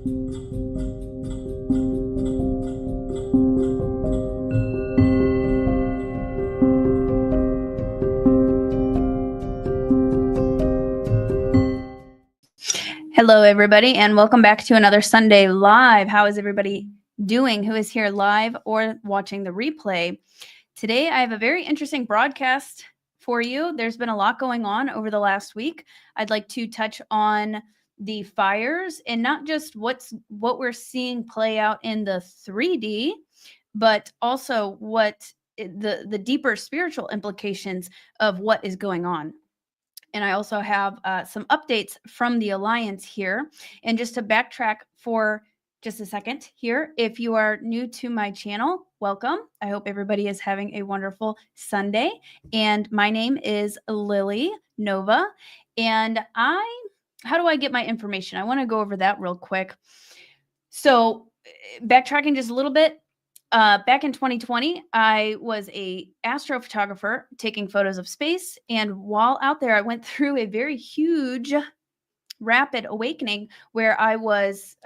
Hello, everybody, and welcome back to another Sunday Live. How is everybody doing who is here live or watching the replay? Today, I have a very interesting broadcast for you. There's been a lot going on over the last week. I'd like to touch on the fires and not just what we're seeing play out in the 3D, but also what the deeper spiritual implications of what is going on. And I also have some updates from the Alliance here. And just to backtrack for just a second here, if you are new to my channel, welcome. I hope everybody is having a wonderful Sunday. And my name is Lily Nova. And how do I get my information? I want to go over that real quick. So backtracking just a little bit, back in 2020, I was a astrophotographer taking photos of space. And while out there, I went through a very huge, rapid awakening where I was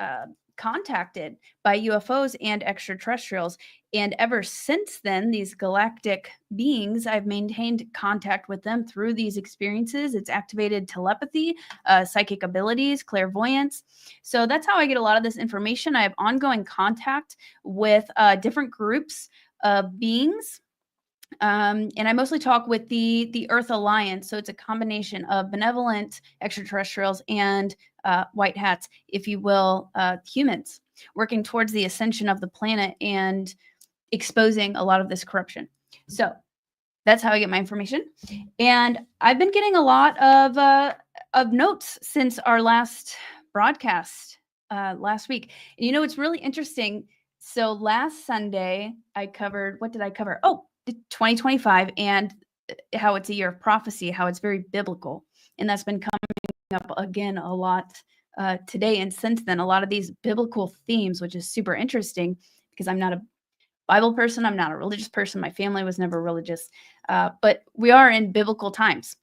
contacted by UFOs and extraterrestrials. And ever since then, these galactic beings, I've maintained contact with them through these experiences. It's activated telepathy, psychic abilities, clairvoyance. So that's how I get a lot of this information. I have ongoing contact with different groups of beings. And I mostly talk with the Earth Alliance. So it's a combination of benevolent extraterrestrials and white hats, if you will, humans working towards the ascension of the planet and exposing a lot of this corruption. So that's how I get my information. And I've been getting a lot of notes since our last broadcast last week. And you know, it's really interesting. So last Sunday, I covered, what did I cover? Oh, 2025 and how it's a year of prophecy, how it's very biblical. And that's been coming up again a lot today. And since then, a lot of these biblical themes, which is super interesting because I'm not a Bible person. I'm not a religious person. My family was never religious, but we are in biblical times.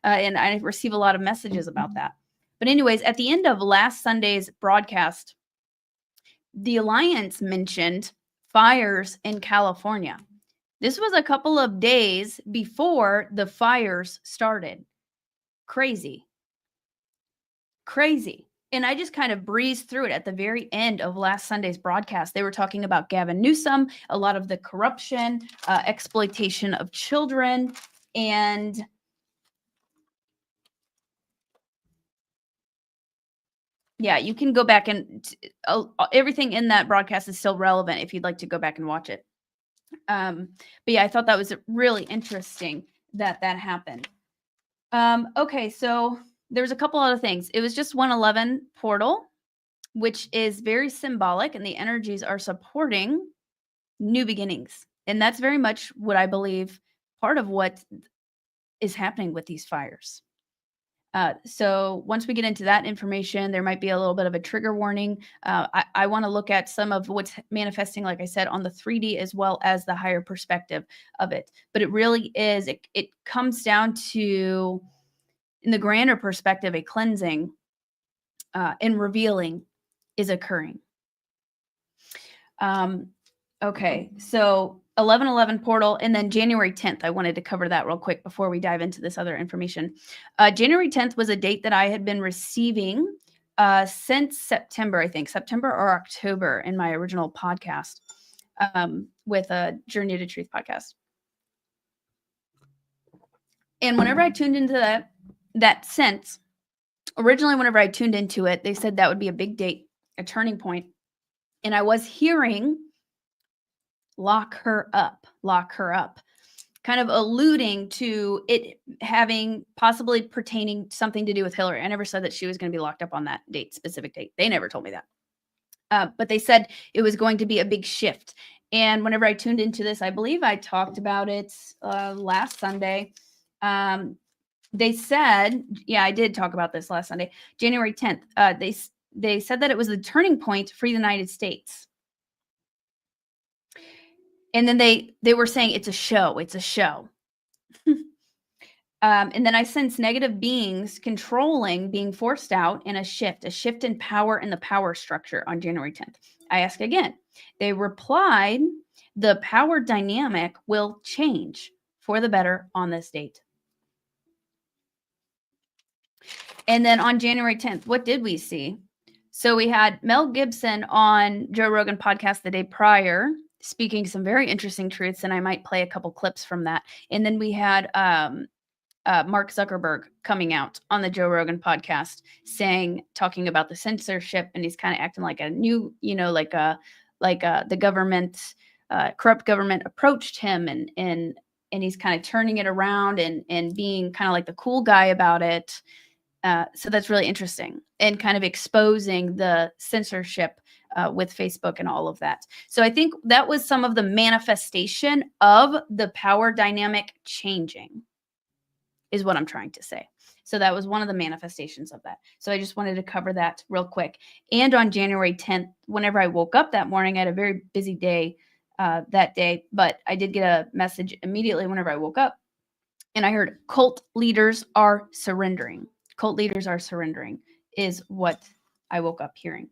And I receive a lot of messages about that. But anyways, at the end of last Sunday's broadcast, the Alliance mentioned fires in California. This was a couple of days before the fires started. Crazy. And I just kind of breezed through it at the very end of last Sunday's broadcast. They were talking about Gavin Newsom, a lot of the corruption, exploitation of children, and yeah, you can go back and everything in that broadcast is still relevant if you'd like to go back and watch it. But yeah, I thought that was really interesting that happened. Okay, so there's a couple other things. It was just 111 portal, which is very symbolic, and the energies are supporting new beginnings. And that's very much what I believe part of what is happening with these fires. So once we get into that information, there might be a little bit of a trigger warning. I want to look at some of what's manifesting, like I said, on the 3D as well as the higher perspective of it. But it really is, it comes down to, in the grander perspective, a cleansing and revealing is occurring. Okay, so 1111 portal, and then January 10th. I wanted to cover that real quick before we dive into this other information. January 10th was a date that I had been receiving since September, I think, September or October in my original podcast with a Journey to Truth podcast. And whenever I tuned into that sense, originally whenever I tuned into it, they said that would be a big date, a turning point. And I was hearing lock her up, kind of alluding to it having possibly pertaining something to do with Hillary. I never said that she was going to be locked up on that specific date. They never told me that. But they said it was going to be a big shift. And whenever I tuned into this, I believe I talked about it last Sunday. They said, yeah, I did talk about this last Sunday, January 10th. They said that it was the turning point for the United States. And then they were saying it's a show. And then I sense negative beings controlling, being forced out, and a shift in power in the power structure on January 10th. I ask again. They replied, the power dynamic will change for the better on this date. And then on January 10th, what did we see? So we had Mel Gibson on Joe Rogan podcast the day prior, speaking some very interesting truths, and I might play a couple clips from that. And then we had Mark Zuckerberg coming out on the Joe Rogan podcast talking about the censorship, and he's kind of acting like a new, the government, corrupt government approached him, and he's kind of turning it around and being kind of like the cool guy about it. So that's really interesting, and kind of exposing the censorship with Facebook and all of that. So I think that was some of the manifestation of the power dynamic changing, is what I'm trying to say. So that was one of the manifestations of that. So I just wanted to cover that real quick. And on January 10th, whenever I woke up that morning, I had a very busy day that day, but I did get a message immediately whenever I woke up, and I heard cult leaders are surrendering. Cult leaders are surrendering is what I woke up hearing.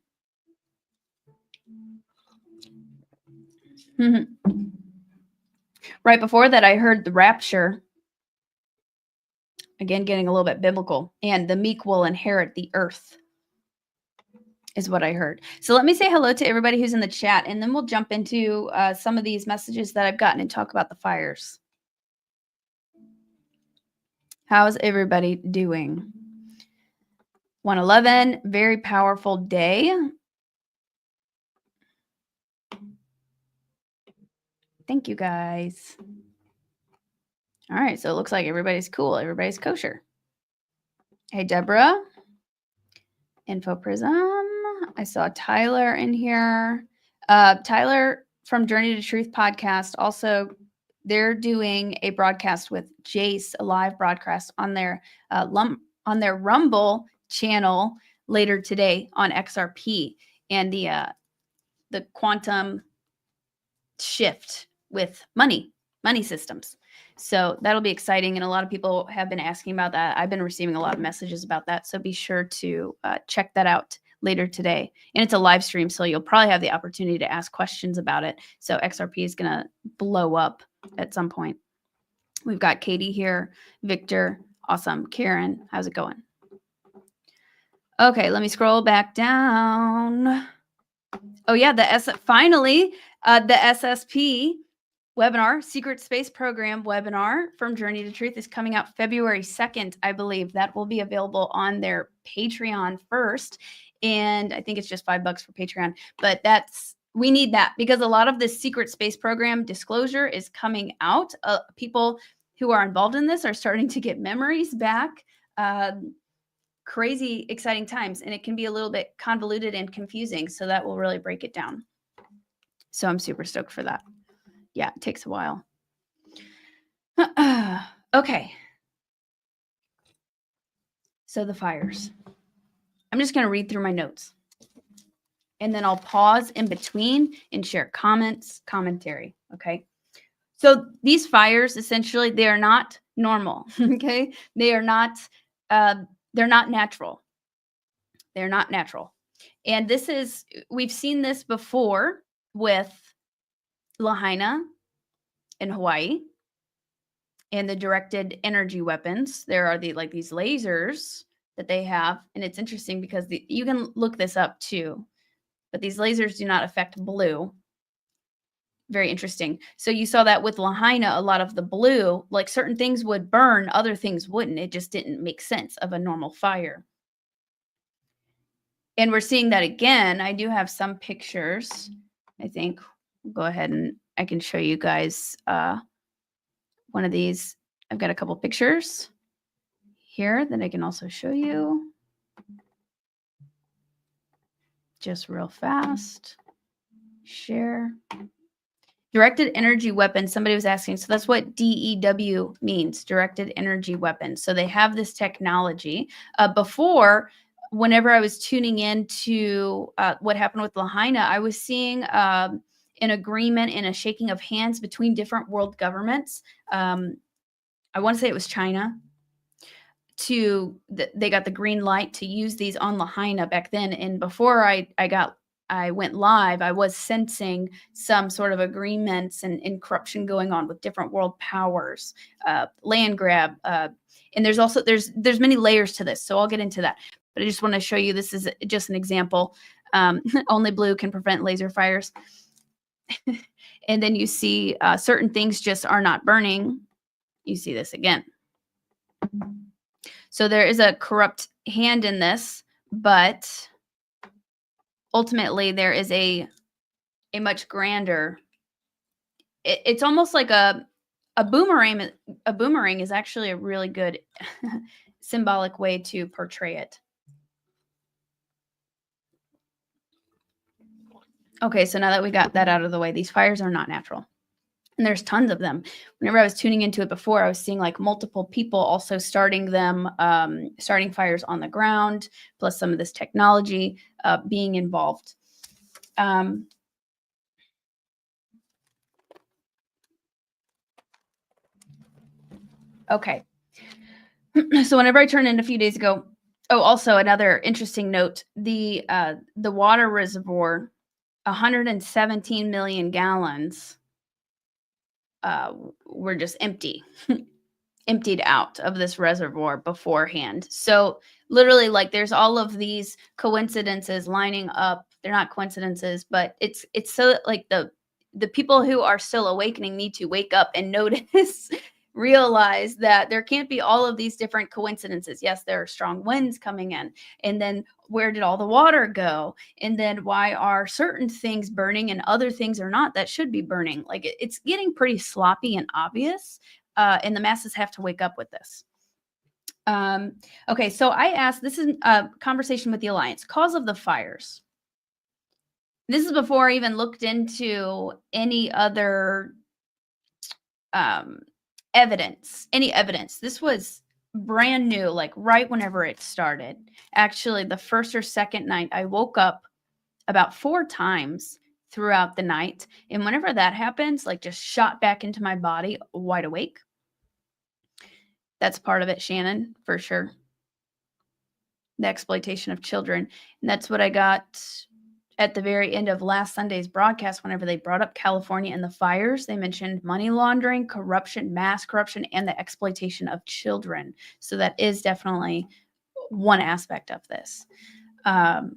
Right before that, I heard the rapture. Again, getting a little bit biblical. And the meek will inherit the earth is what I heard. So let me say hello to everybody who's in the chat, and then we'll jump into some of these messages that I've gotten and talk about the fires. How's everybody doing? 111, very powerful day. Thank you, guys. All right, so it looks like everybody's cool. Everybody's kosher. Hey, Deborah. Info Prism. I saw Tyler in here. Tyler from Journey to Truth podcast. Also, they're doing a broadcast with Jayse, a live broadcast on their Rumble channel later today on XRP, and the quantum shift with money systems. So that'll be exciting, and a lot of people have been asking about that. I've been receiving a lot of messages about that, so be sure to check that out later today. And it's a live stream, so you'll probably have the opportunity to ask questions about it. So XRP is going to blow up at some point. We've got Katie here, Victor, awesome. Karen, how's it going? Okay, let me scroll back down. Oh yeah, finally, the SSP webinar, Secret Space Program webinar from Journey to Truth is coming out February 2nd, I believe. That will be available on their Patreon first. And I think it's just $5 for Patreon. But we need that, because a lot of this Secret Space Program disclosure is coming out. People who are involved in this are starting to get memories back. Crazy, exciting times. And it can be a little bit convoluted and confusing. So that will really break it down. So I'm super stoked for that. Yeah, it takes a while. Okay. So the fires. I'm just going to read through my notes, and then I'll pause in between and share commentary. Okay. So these fires, essentially, they are not normal. Okay. They are not, they're not natural. They're not natural. And we've seen this before with Lahaina in Hawaii and the directed energy weapons. There are these lasers that they have. And it's interesting because you can look this up too, but these lasers do not affect blue. Very interesting. So you saw that with Lahaina, a lot of the blue, like certain things would burn, other things wouldn't. It just didn't make sense of a normal fire. And we're seeing that again. I do have some pictures. I think we'll go ahead and I can show you guys one of these. I've got a couple pictures here that I can also show you. Just real fast. Share. Directed energy weapons. Somebody was asking. So that's what DEW means, directed energy weapons. So they have this technology. Before, whenever I was tuning into what happened with Lahaina, I was seeing an agreement and a shaking of hands between different world governments. I want to say it was China they got the green light to use these on Lahaina back then. And before I went live, I was sensing some sort of agreements and corruption going on with different world powers, land grab, and there's many layers to this. So I'll get into that. But I just want to show you, this is just an example. Only blue can prevent laser fires. And then you see certain things just are not burning. You see this again. So there is a corrupt hand in this, but ultimately there is a much grander. It's almost like a boomerang. A boomerang is actually a really good symbolic way to portray it. Okay, so now that we got that out of the way, these fires are not natural. And there's tons of them. Whenever I was tuning into it before, I was seeing like multiple people also starting them, starting fires on the ground, plus some of this technology being involved. Okay. So whenever I turned in a few days ago, also another interesting note, the water reservoir, 117 million gallons were just emptied out of this reservoir beforehand. So literally, like, there's all of these coincidences lining up. They're not coincidences, but it's so like the people who are still awakening need to wake up and notice, realize that there can't be all of these different coincidences. Yes, there are strong winds coming in, and then where did all the water go? And then why are certain things burning and other things are not that should be burning? Like, it's getting pretty sloppy and obvious, and the masses have to wake up with this. Okay, so I asked, this is a conversation with the Alliance, cause of the fires. This is before I even looked into any other any evidence. This was brand new, like right whenever it started. Actually, the first or second night, I woke up about 4 times throughout the night. And whenever that happens, like, just shot back into my body wide awake. That's part of it, Shannon, for sure. The exploitation of children. And that's what I got at the very end of last Sunday's broadcast. Whenever they brought up California and the fires, they mentioned money laundering, corruption, mass corruption, and the exploitation of children. So that is definitely one aspect of this. But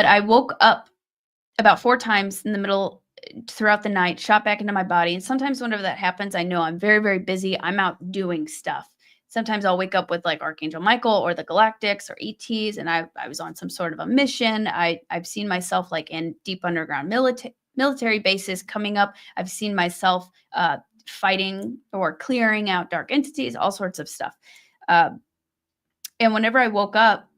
I woke up about 4 times in the middle throughout the night, shot back into my body. And sometimes whenever that happens, I know I'm very, very busy. I'm out doing stuff. Sometimes I'll wake up with like Archangel Michael or the Galactics or ETs, and I was on some sort of a mission. I've seen myself like in deep underground military bases coming up. I've seen myself fighting or clearing out dark entities, all sorts of stuff. And whenever I woke up,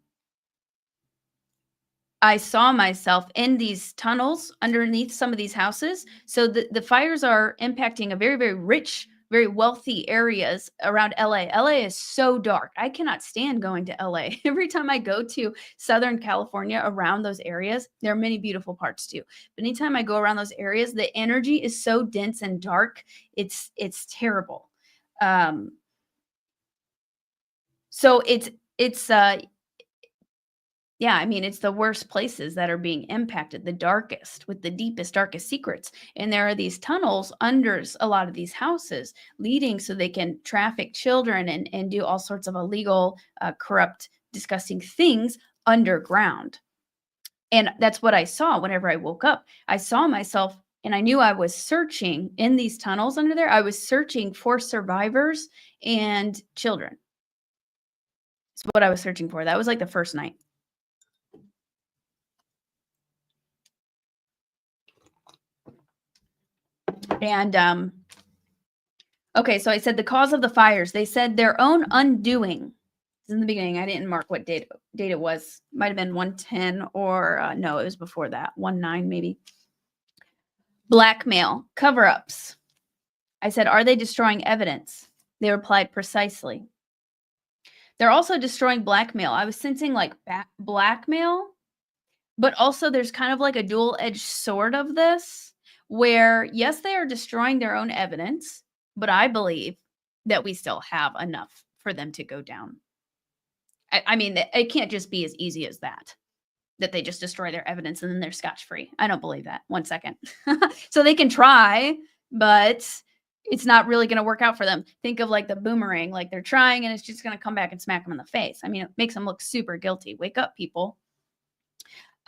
I saw myself in these tunnels underneath some of these houses. So the fires are impacting a very, very rich, very wealthy areas around LA. LA is so dark. I cannot stand going to LA. Every time I go to Southern California around those areas, there are many beautiful parts too. But anytime I go around those areas, the energy is so dense and dark. It's terrible. So yeah, I mean, it's the worst places that are being impacted, the darkest, with the deepest, darkest secrets. And there are these tunnels under a lot of these houses leading so they can traffic children and do all sorts of illegal, corrupt, disgusting things underground. And that's what I saw whenever I woke up. I saw myself and I knew I was searching in these tunnels under there. I was searching for survivors and children. That's what I was searching for. That was like the first night. And okay, so I said the cause of the fires. They said their own undoing. In the beginning, I didn't mark what date it was. Might have been 110 or no, it was before that. 19 maybe. Blackmail, cover-ups. I said, are they destroying evidence? They replied precisely. They're also destroying blackmail. I was sensing like blackmail, but also there's kind of like a dual-edged sword of this, where yes, they are destroying their own evidence, but I believe that we still have enough for them to go down. I mean, it can't just be as easy as that they just destroy their evidence and then they're scotch-free. I don't believe that. 1 second. So they can try, but it's not really going to work out for them. Think of like the boomerang, like they're trying and it's just going to come back and smack them in the face. I mean, it makes them look super guilty. Wake up, people.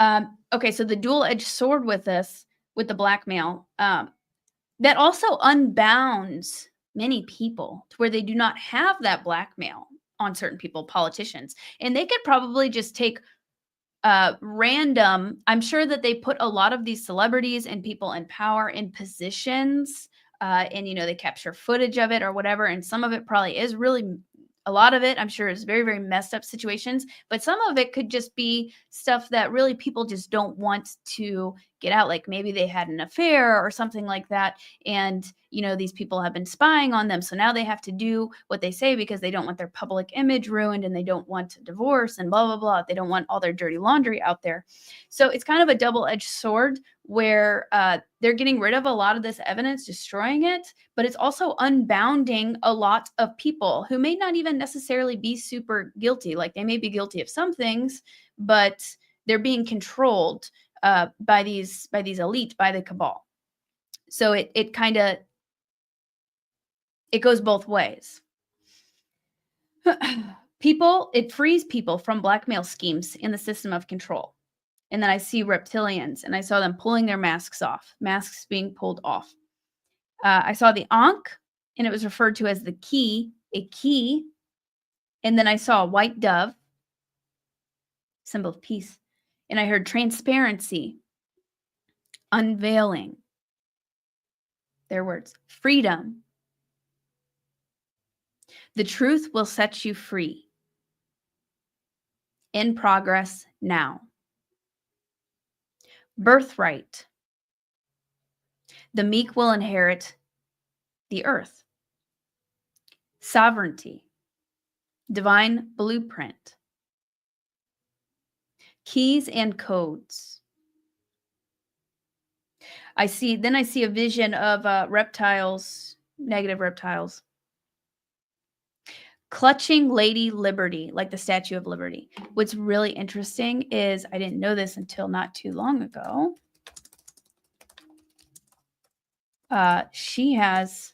Okay, so the dual-edged sword with this, with the blackmail, that also unbounds many people to where they do not have that blackmail on certain people, politicians. And they could probably just take random, I'm sure that they put a lot of these celebrities and people in power in positions, and, they capture footage of it or whatever. And some of it probably is really, a lot of it, I'm sure, is very, very messed up situations. But some of it could just be stuff that really people just don't want to get out. Like maybe they had an affair or something like that. And, these people have been spying on them. So now they have to do what they say because they don't want their public image ruined and they don't want a divorce and blah, blah, blah. They don't want all their dirty laundry out there. So it's kind of a double-edged sword where they're getting rid of a lot of this evidence, destroying it, but it's also unbounding a lot of people who may not even necessarily be super guilty. Like they may be guilty of some things, but they're being controlled by these elites, by the cabal. So it kind of, it goes both ways. It frees people from blackmail schemes in the system of control. And then I see reptilians, and I saw them pulling their masks off, masks being pulled off. I saw the Ankh, and it was referred to as the key, a key. And then I saw a white dove, symbol of peace. And I heard transparency, unveiling, their words, freedom. The truth will set you free. In progress now. Birthright. The meek will inherit the earth. Sovereignty. Divine blueprint. Keys and codes. I see a vision of reptiles, negative reptiles. Clutching Lady Liberty, like the Statue of Liberty. What's really interesting is, I didn't know this until not too long ago. She has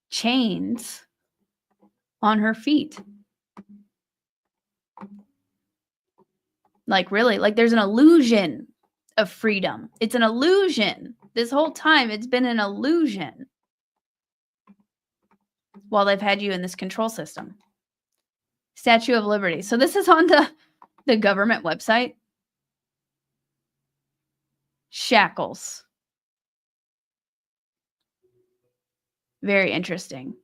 chains on her feet. Like really, like there's an illusion of freedom. It's an illusion. This whole time, it's been an illusion. While they've had you in this control system. Statue of Liberty. So this is on the government website. Shackles. Very interesting.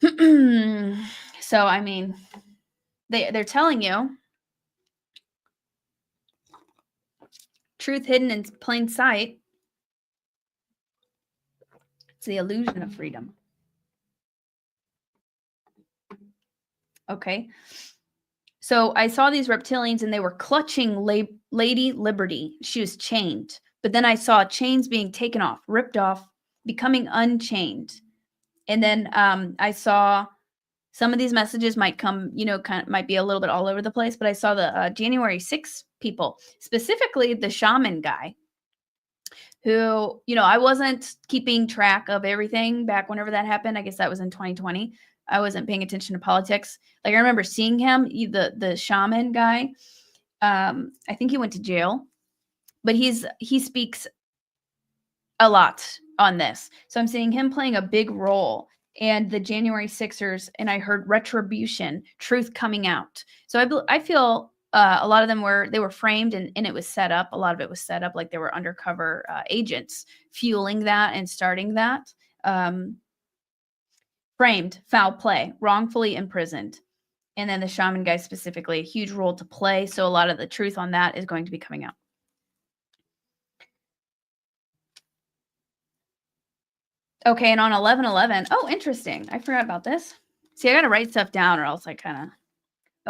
So, I mean, they're telling you truth hidden in plain sight. It's the illusion of freedom. Okay. So I saw these reptilians and they were clutching Lady Liberty. She was chained. But then I saw chains being taken off, ripped off, becoming unchained. And then I saw some of these messages might come, might be a little bit all over the place. But I saw the January 6th people, specifically the shaman guy. Who, I wasn't keeping track of everything back whenever that happened. I guess that was in 2020. I wasn't paying attention to politics. Like I remember seeing him, the shaman guy. I think he went to jail, but he speaks a lot on this. So I'm seeing him playing a big role. And the January 6ers, and I heard retribution, truth coming out. So I feel a lot of them they were framed and it was set up. A lot of it was set up like they were undercover agents fueling that and starting that. Framed, foul play, wrongfully imprisoned. And then the shaman guy specifically, a huge role to play. So a lot of the truth on that is going to be coming out. Okay, and on 11/11, oh, interesting. I forgot about this. See, I got to write stuff down or else I kind of...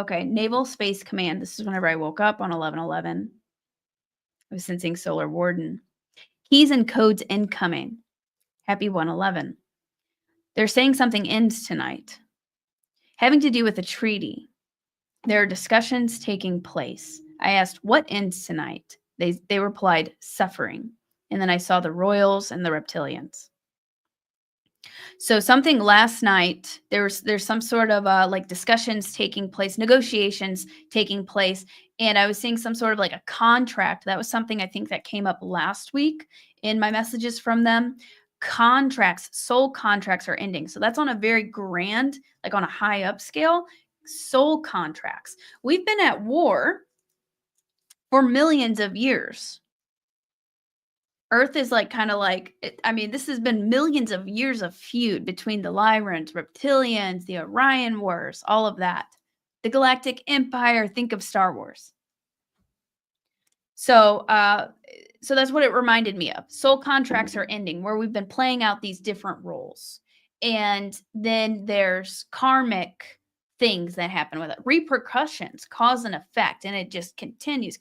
Okay, Naval Space Command. This is whenever I woke up on 11/11. I was sensing Solar Warden. Keys and codes incoming. Happy 111. They're saying something ends tonight, having to do with a treaty. There are discussions taking place. I asked, what ends tonight? They replied, suffering. And then I saw the royals and the reptilians. So something last night, there's some sort of like discussions taking place, negotiations taking place, and I was seeing some sort of like a contract. That was something I think that came up last week in my messages from them. Contracts, soul contracts are ending. So that's on a very grand, like on a high up scale, soul contracts. We've been at war for millions of years. Earth is like kind of like, I mean, this has been millions of years of feud between the Lyrans, reptilians, the Orion Wars, all of that. The Galactic Empire, think of Star Wars. So that's what it reminded me of. Soul contracts are ending, where we've been playing out these different roles. And then there's karmic things that happen with it. Repercussions, cause and effect, and it just continues.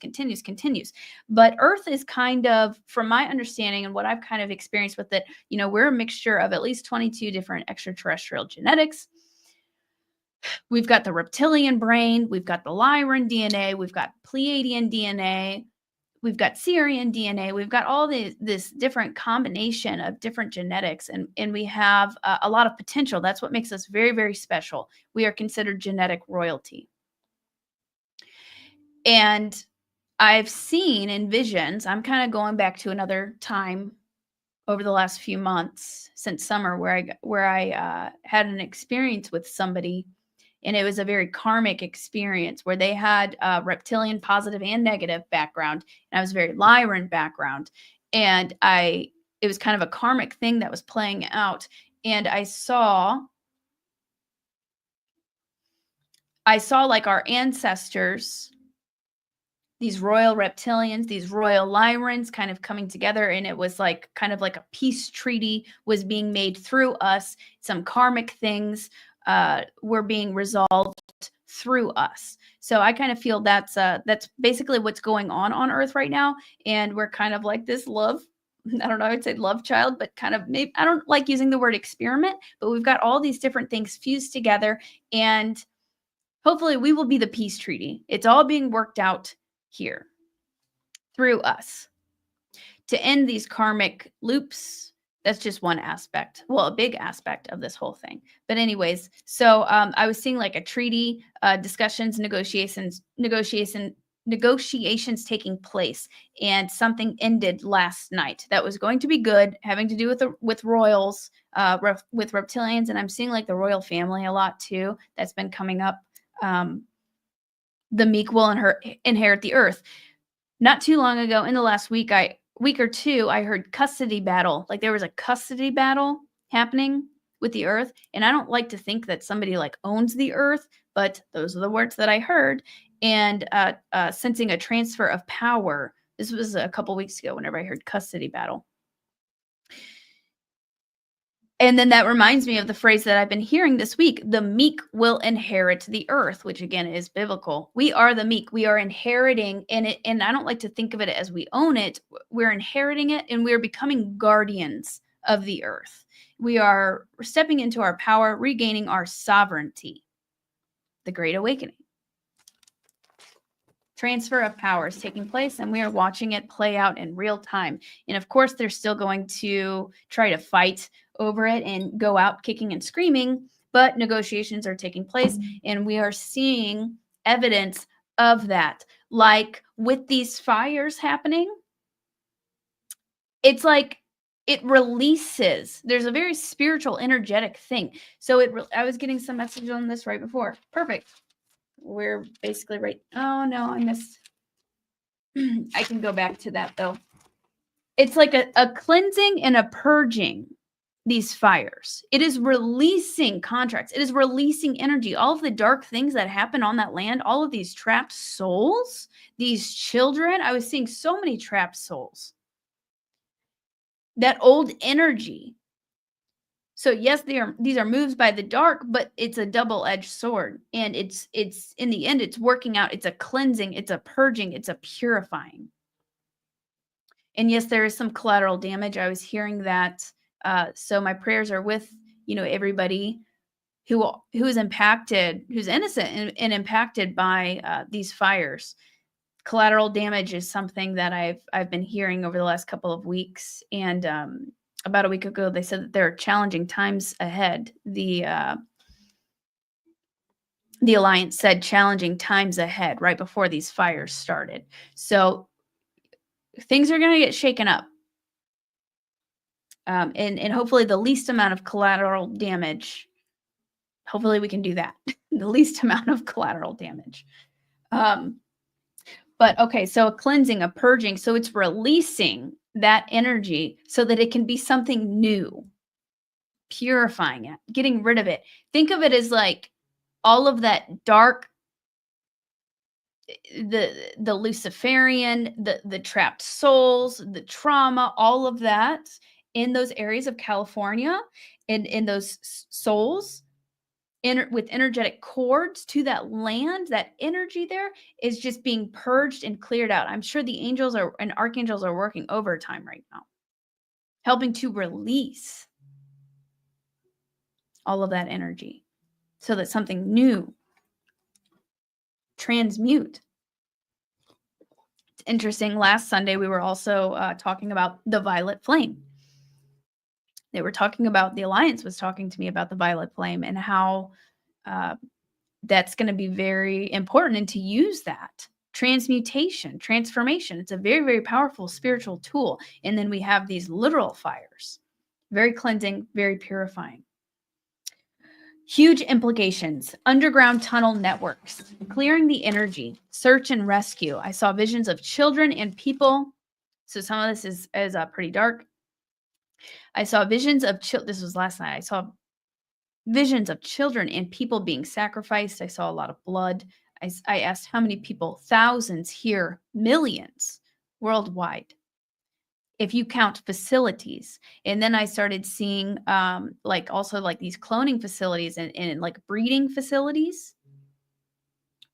But Earth is kind of, from my understanding and what I've kind of experienced with it, we're a mixture of at least 22 different extraterrestrial genetics. We've got the reptilian brain, we've got the Lyran DNA, we've got Pleiadian DNA, we've got Sirian DNA, we've got all this different combination of different genetics, and we have a lot of potential. That's what makes us very, very special. We are considered genetic royalty. And I've seen in visions, I'm kind of going back to another time over the last few months since summer where I had an experience with somebody. And it was a very karmic experience where they had a reptilian positive and negative background. And I was very Lyran background. And it was kind of a karmic thing that was playing out. And I saw like our ancestors, these royal reptilians, these royal Lyrans kind of coming together. And it was like kind of like a peace treaty was being made through us. Some karmic things were being resolved through us. So I kind of feel that's basically what's going on Earth right now. And we're kind of like this love, I don't know, I would say love child, but kind of, maybe, I don't like using the word experiment, but we've got all these different things fused together, and hopefully we will be the peace treaty. It's all being worked out here through us to end these karmic loops. That's just one aspect. Well, a big aspect of this whole thing. But anyways, so I was seeing like a treaty, discussions, negotiations taking place, and something ended last night that was going to be good, having to do with royals, with reptilians, and I'm seeing like the royal family a lot too. That's been coming up. The meek will inherit the earth. Not too long ago, in the last week or two, I heard custody battle. Like there was a custody battle happening with the earth. And I don't like to think that somebody like owns the earth, but those are the words that I heard. And sensing a transfer of power. This was a couple weeks ago whenever I heard custody battle. And then that reminds me of the phrase that I've been hearing this week: the meek will inherit the earth, which again is biblical. We are the meek. We are inheriting it. And I don't like to think of it as we own it. We're inheriting it, and we're becoming guardians of the earth. We're stepping into our power, regaining our sovereignty. The Great Awakening. Transfer of power is taking place, and we are watching it play out in real time. And of course, they're still going to try to fight over it and go out kicking and screaming, but negotiations are taking place, and we are seeing evidence of that. Like with these fires happening, it's like it releases. There's a very spiritual, energetic thing. So I was getting some message on this right before. Perfect. We're basically right. Oh no, I missed. I can go back to that though. It's like a cleansing and a purging. These fires. It is releasing contracts. It is releasing energy. All of the dark things that happen on that land, all of these trapped souls, these children. I was seeing so many trapped souls. That old energy. So yes, these are moves by the dark, but it's a double-edged sword. And it's in the end, it's working out. It's a cleansing, it's a purging, it's a purifying. And yes, there is some collateral damage. I was hearing that So my prayers are with, everybody who is impacted, who's innocent and impacted by these fires. Collateral damage is something that I've been hearing over the last couple of weeks, and about a week ago they said that there are challenging times ahead. The Alliance said challenging times ahead right before these fires started. So things are going to get shaken up. And hopefully the least amount of collateral damage, hopefully we can do that. The least amount of collateral damage. But okay, so a cleansing, a purging. So it's releasing that energy so that it can be something new, purifying it, getting rid of it. Think of it as like all of that dark, the Luciferian, the trapped souls, the trauma, all of that in those areas of California, in those souls, with energetic cords to that land. That energy there is just being purged and cleared out. I'm sure the angels and archangels are working overtime right now, helping to release all of that energy so that something new, transmute. It's interesting. Last Sunday, we were also talking about the violet flame. They were talking about, the Alliance was talking to me about the violet flame and how that's going to be very important, and to use that transmutation, transformation. It's a very, very powerful spiritual tool. And then we have these literal fires, very cleansing, very purifying. Huge implications. Underground tunnel networks, clearing the energy, search and rescue. I saw visions of children and people. So some of this is pretty dark. I saw visions of this was last night. I saw visions of children and people being sacrificed. I saw a lot of blood. I asked how many people, thousands here, millions worldwide, if you count facilities. And then I started seeing also these cloning facilities and like breeding facilities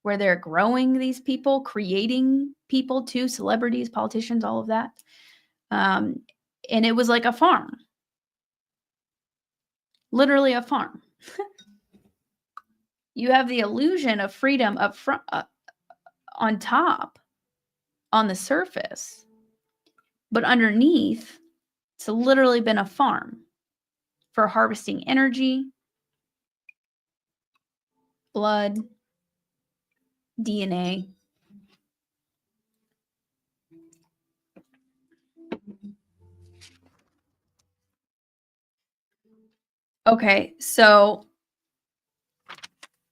where they're growing these people, creating people too, celebrities, politicians, all of that. And it was like a farm, literally a farm. You have the illusion of freedom up front, on top, on the surface, but underneath, it's literally been a farm for harvesting energy, blood, DNA. Okay, so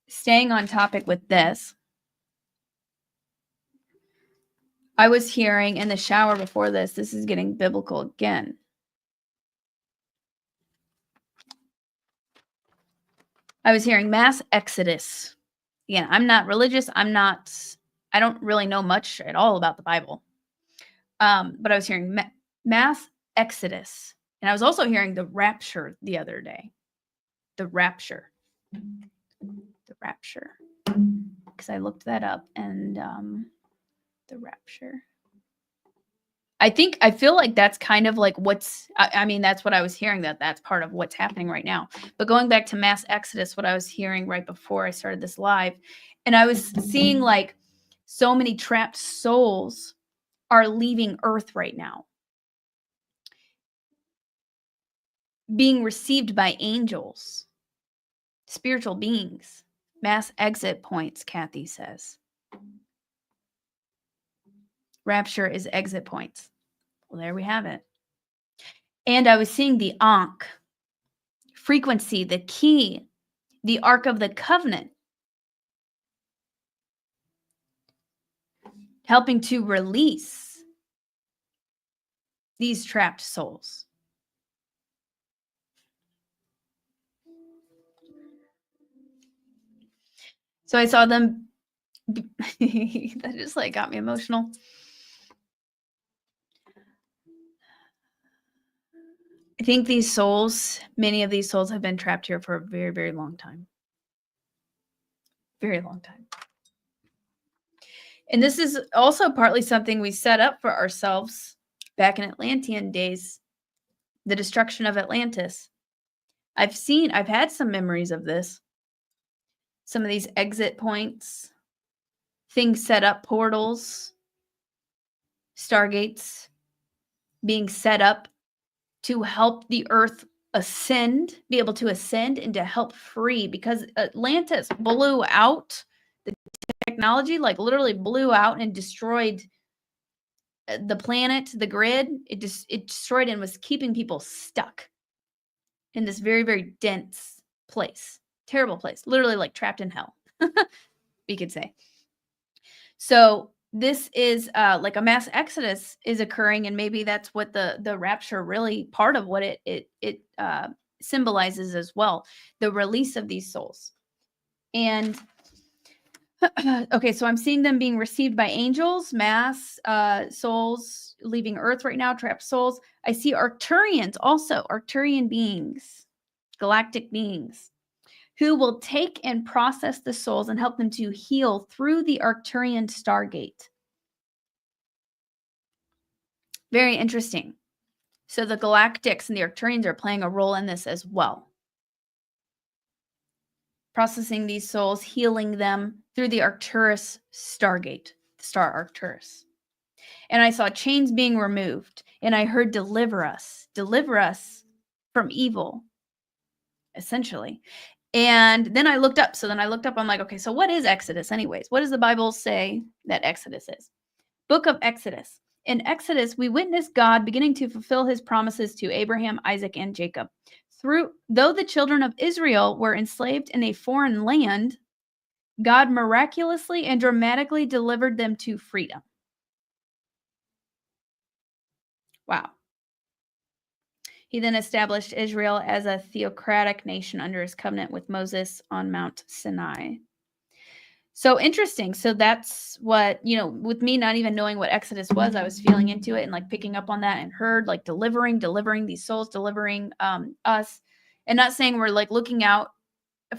staying on topic with this, I was hearing in the shower before this is getting biblical again. I was hearing mass exodus. Again, I'm not religious. I don't really know much at all about the Bible. But I was hearing mass exodus. And I was also hearing the rapture the other day. The rapture. The rapture. Because I looked that up, and the rapture. I feel like that's kind of like that's what I was hearing, that's part of what's happening right now. But going back to mass exodus, what I was hearing right before I started this live, and I was seeing like so many trapped souls are leaving Earth right now, being received by angels, spiritual beings. Mass exit points, Kathy says. Rapture is exit points. Well, there we have it. And I was seeing the Ankh frequency, the key, the Ark of the Covenant, helping to release these trapped souls. So I saw them. That just like got me emotional. I think these souls, many of these souls have been trapped here for a very, very long time. Very long time. And this is also partly something we set up for ourselves back in Atlantean days. the destruction of Atlantis. I've had some memories of this. Some of these exit points, things set up, portals, stargates being set up to help the earth ascend, be able to ascend and to help free, because Atlantis blew out the technology, like literally blew out and destroyed the planet, the grid. It destroyed and was keeping people stuck in this very, very dense place. Terrible place, literally like trapped in hell, we could say. So this is like a mass exodus is occurring, and maybe that's what the rapture really, part of what it symbolizes as well, the release of these souls. And okay, so I'm seeing them being received by angels, mass souls leaving Earth right now, trapped souls. I see Arcturians also, Arcturian beings, galactic beings, who will take and process the souls and help them to heal through the Arcturian Stargate. Very interesting. So the Galactics and the Arcturians are playing a role in this as well. Processing these souls, healing them through the Arcturus Stargate, the star Arcturus. And I saw chains being removed, and I heard deliver us from evil, essentially. And then I looked up. I'm like, okay, so what is Exodus anyways? What does the Bible say that Exodus is? Book of Exodus. In Exodus, we witness God beginning to fulfill his promises to Abraham, Isaac, and Jacob. Though the children of Israel were enslaved in a foreign land, God miraculously and dramatically delivered them to freedom. Wow. He then established Israel as a theocratic nation under his covenant with Moses on Mount Sinai. So interesting. So that's what, with me not even knowing what Exodus was, I was feeling into it and like picking up on that and heard like delivering these souls, delivering us, and not saying we're like looking out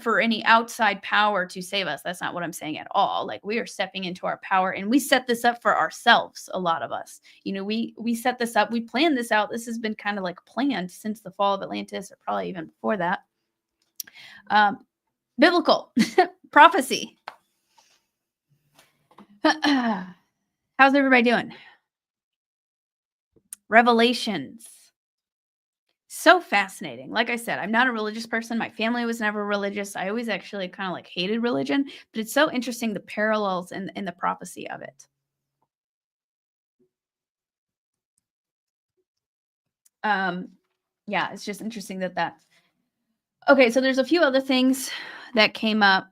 for any outside power to save us. That's not what I'm saying at all. Like we are stepping into our power, and we set this up for ourselves. A lot of us, we set this up. We planned this out. This has been kind of like planned since the fall of Atlantis, or probably even before that. Biblical prophecy. How's everybody doing? Revelations. So fascinating. Like I said, I'm not a religious person. My family was never religious. I always actually kind of like hated religion, but it's so interesting, the parallels in the prophecy of it. Yeah, it's just interesting that. Okay, so there's a few other things that came up.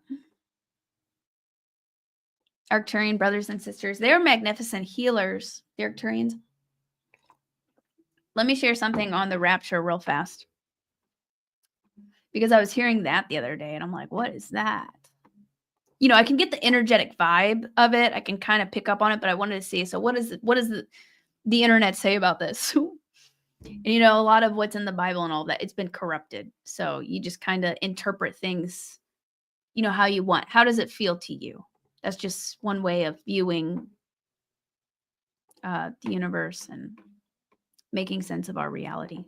Arcturian brothers and sisters, they're magnificent healers, the Arcturians. Let me share something on the rapture real fast, because I was hearing that the other day and I'm like, what is that? I can get the energetic vibe of it. I can kind of pick up on it, but I wanted to see, so what does the internet say about this? And a lot of what's in the Bible and all that, it's been corrupted. So you just kind of interpret things, how you want. How does it feel to you? That's just one way of viewing the universe and making sense of our reality.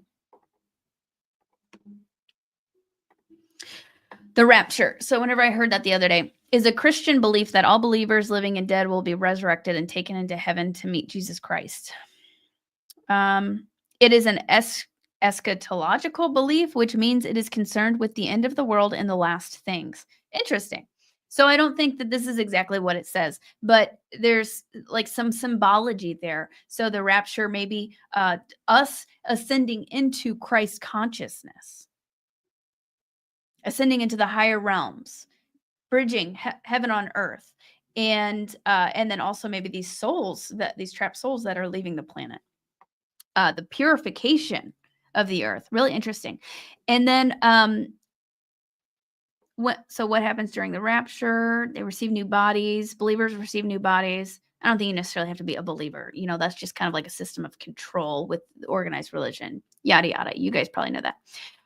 The rapture. So whenever I heard that the other day, is a Christian belief that all believers, living and dead, will be resurrected and taken into heaven to meet Jesus Christ. It is an eschatological belief, which means it is concerned with the end of the world and the last things. Interesting. So I don't think that this is exactly what it says, but there's like some symbology there. So the rapture may be us ascending into Christ consciousness, ascending into the higher realms, bridging heaven on earth, and then also maybe these trapped souls that are leaving the planet. The purification of the earth, really interesting. And then what happens during the rapture? They receive new bodies. Believers receive new bodies. I don't think you necessarily have to be a believer. That's just kind of like a system of control with organized religion, yada, yada. You guys probably know that.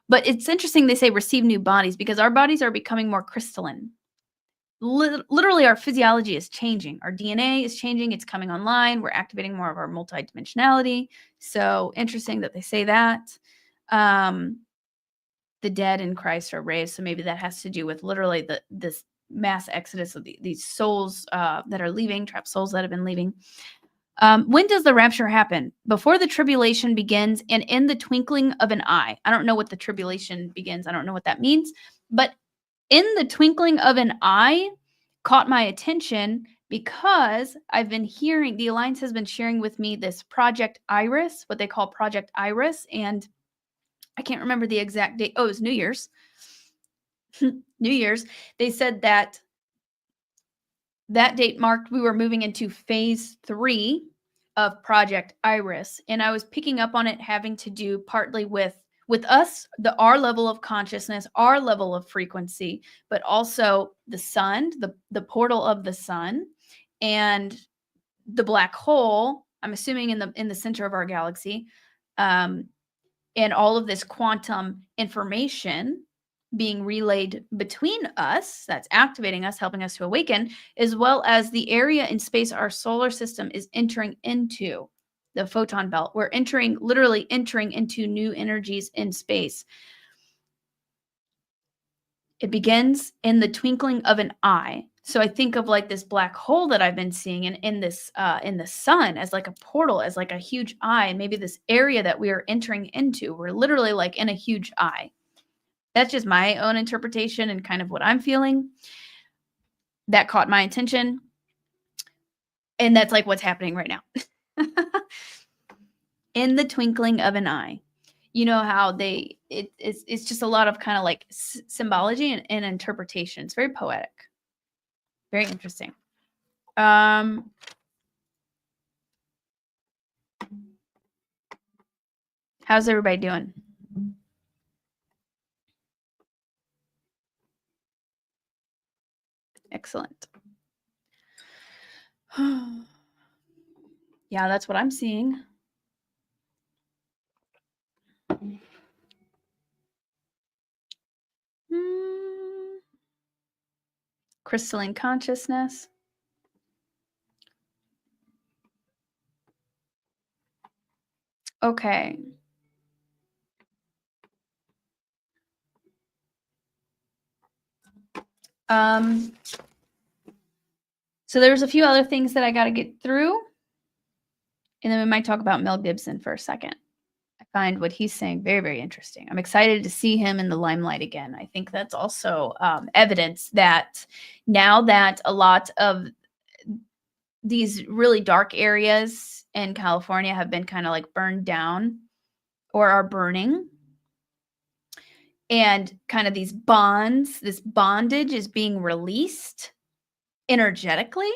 But it's interesting they say receive new bodies, because our bodies are becoming more crystalline. Literally, our physiology is changing. Our DNA is changing. It's coming online. We're activating more of our multidimensionality. So interesting that they say that. The dead in Christ are raised. So maybe that has to do with literally this mass exodus of these souls that are leaving, trapped souls that have been leaving. When does the rapture happen? Before the tribulation begins and in the twinkling of an eye. I don't know what the tribulation begins. I don't know what that means. But in the twinkling of an eye caught my attention because I've been hearing, the Alliance has been sharing with me this Project Iris, what they call Project Iris. And I can't remember the exact date. Oh, it was New Year's. New Year's. They said that date marked we were moving into phase 3 of Project Iris. And I was picking up on it having to do partly with us, our level of consciousness, our level of frequency, but also the sun, the portal of the sun, and the black hole, I'm assuming in the center of our galaxy, and all of this quantum information being relayed between us, that's activating us, helping us to awaken, as well as the area in space our solar system is entering into, the photon belt. We're literally entering into new energies in space. It begins in the twinkling of an eye. So I think of like this black hole that I've been seeing in the sun as like a portal, as like a huge eye. Maybe this area that we are entering into, we're literally like in a huge eye. That's just my own interpretation and kind of what I'm feeling. That caught my attention. And that's like what's happening right now. In the twinkling of an eye. You know how it's just a lot of kind of like symbology and interpretation. It's very poetic. Very interesting. How's everybody doing? Excellent. Yeah, that's what I'm seeing. Crystalline consciousness. Okay. So there's a few other things that I got to get through. And then we might talk about Mel Gibson for a second. I find what he's saying very, very interesting. I'm excited to see him in the limelight again. I think that's also evidence that now that a lot of these really dark areas in California have been kind of like burned down or are burning, and kind of these bonds, this bondage is being released energetically,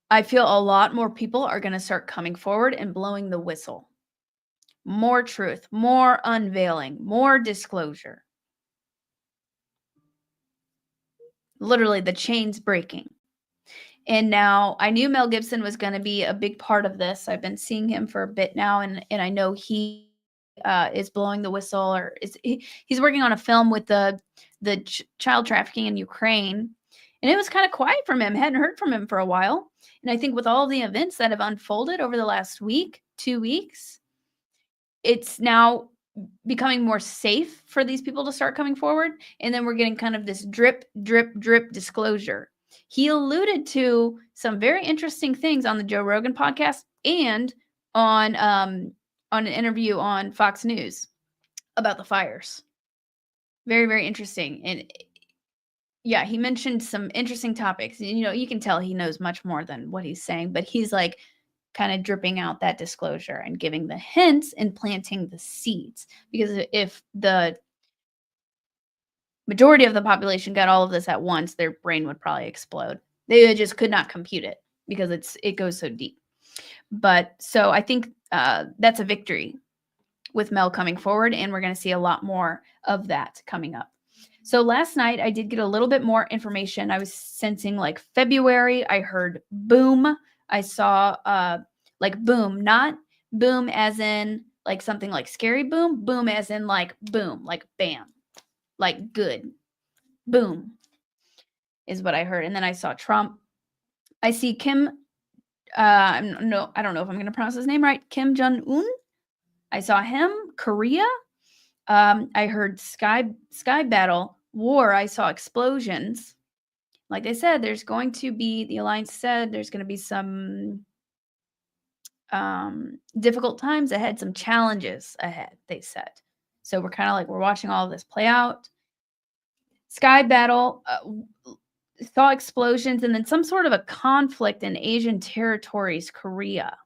I feel a lot more people are going to start coming forward and blowing the whistle. More truth, more unveiling, more disclosure. Literally the chains breaking. And now I knew Mel Gibson was going to be a big part of this. I've been seeing him for a bit now, and I know he is blowing the whistle, or he's working on a film with the child trafficking in Ukraine. And it was kind of quiet from him. Hadn't heard from him for a while. And I think with all the events that have unfolded over the last week, 2 weeks, it's now becoming more safe for these people to start coming forward. And then we're getting kind of this drip, drip, drip disclosure. He alluded to some very interesting things on the Joe Rogan podcast and on an interview on Fox News about the fires. Very, very interesting. And yeah, he mentioned some interesting topics. You know, you can tell he knows much more than what he's saying, but he's like kind of dripping out that disclosure and giving the hints and planting the seeds. Because if the majority of the population got all of this at once, their brain would probably explode. They just could not compute it because it goes so deep. But so I think that's a victory with Mel coming forward, and we're going to see a lot more of that coming up. So last night I did get a little bit more information. I was sensing like February. I heard boom. I saw like boom, not boom as in like something like scary boom, boom as in like boom, like bam, like good. Boom is what I heard. And then I saw Trump. I see Kim. I don't know if I'm going to pronounce his name right. Kim Jong-un. I saw him. Korea. I heard sky battle, war. I saw explosions. Like they said, there's going to be, the Alliance said, there's going to be some difficult times ahead, some challenges ahead, they said. So we're kind of like, we're watching all of this play out. Sky battle, saw explosions, and then some sort of a conflict in Asian territories, Korea,